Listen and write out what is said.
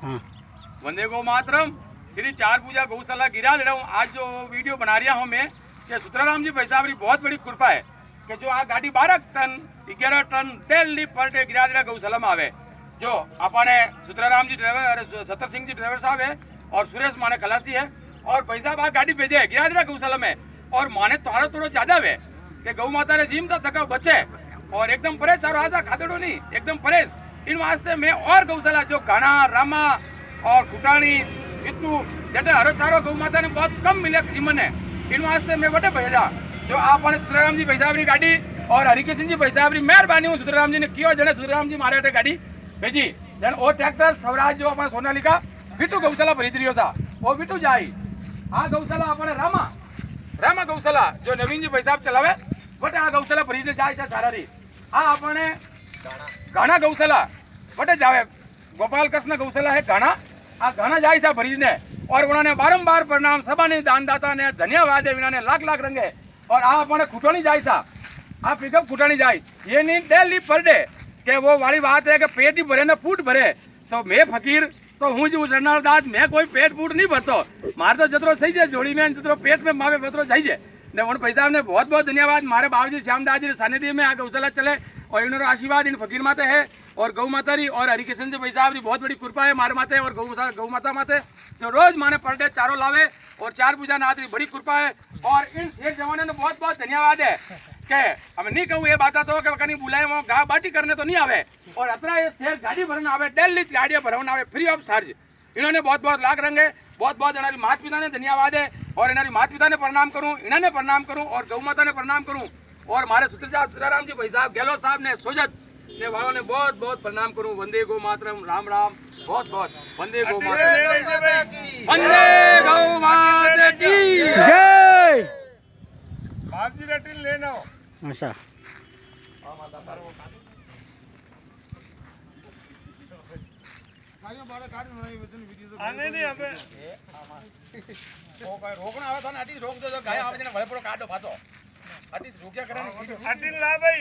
हाँ। वंदे गौ मातरम। श्री चार पूजा गौशाला गिराधड़। आज जो वीडियो बना रहा हूँ मैं कि सुतराम जी भाई साहब की बहुत बड़ी कृपा है कि जो आ गाड़ी 12 ton 11 ton daily per day गिराधड़ा गौशाला में आवे। जो अपने सुतराम जी ड्राइवर सत्तर सिंह जी ड्राइवर साहब है और सुरेश माने खलासी है और भाई साहब आ गाड़ी भेजे है गिराधड़ा गौशाला में। और माने थोड़ा थोड़ा ज्यादा है कि गौ माता ने जीम थका बचे और एकदम परेज चारो आजा खातेड़ो नहीं एकदम परेज। इन वास्ते मैं और गौशाला जो घाना रामा और खुटानी बिट्टू जटे हरो चारो गौ माता ने बहुत कम मिले जीवन है। इन वास्ते मैं बड़े भेजा जो आपने सुतराम जी भाई साहब की गाड़ी और हरिकिशन जी भाई साहब की मेहरबानी हूँ सुतराम जी ने किया जने सुतराम जी मारे गाड़ी भेजी जन वो ट्रैक्टर स्वराज जो अपना सोनालिका बिट्टू गौशाला भरी रही था वो बिट्टू जाई। आ गौशाला अपने रामा गौशाला जो नवीन जी भाई साहब चलावे बटे आ गौशाला भरीज ने जाए सारा री। आ अपने घाना गौशाला बटे जावे गोपाल कृष्ण गौशाला है घाना। आ घाना जाए सा भरीज ने और उन्होंने बारंबार प्रणाम सभा ने दानदाता ने धन्यवाद है इन्होंने लाख लाख रंगे। और आ अपने खुटानी जाए सा आ पिकअप खुटानी जाए ये नहीं डेली पर डे के वो वाली बात है कि पेट ही भरे ना फूट भरे। तो मैं फकीर तो हूँ जो शरणार दास मैं कोई पेट फूट नहीं भरतो मारे तो जतरो सही है जोड़ी में जतरो पेट में मावे बतरो जाइए ने उन पैसा ने बहुत बहुत धन्यवाद। मारे बाबूजी श्यामदास जी सानिध्य में आ गौशाला चले और इन्होंने आशीर्वाद इन फकीर माते है और गौ माता री और हरिकिशन जी भाई साहब की बहुत बड़ी कृपा है मारे माते और गौ माता माते जो रोज माने पर डे चारों लावे और चार पूजा नाथ की बड़ी कृपा है। और इन शेर जवानों ने बहुत बहुत धन्यवाद है के हम नहीं कहूँ ये बात तो कि कहीं बुलाए वो गा बाटी करने तो नहीं आवे और अतरा ये शेर गाड़ी भरने आवे डेली गाड़ियाँ भरने आवे फ्री ऑफ चार्ज। इन्होंने बहुत बहुत लाख रंगे बहुत बहुत इन्होंने माता पिता ने धन्यवाद है और इन्होंने माता पिता ने प्रणाम करूँ इन्होंने प्रणाम करूँ और गौ माता ने प्रणाम करूँ और हमारे सुतराम जी भाई साहब गहलोत साहब ने सोजत ने वालों ने बहुत बहुत प्रणाम करूँ। वंदे गौ मातरम राम राम बहुत बहुत वंदे गौ मातरम वंदे गौ माता की जय। बाजी रटिन लेना अच्छा आने नहीं अबे वो कोई रोकना आवे तो ना अटी रोक दो गाय आवे ने भले पूरा काटो फातो अटी रोक्या करे ने अटिन ला भाई।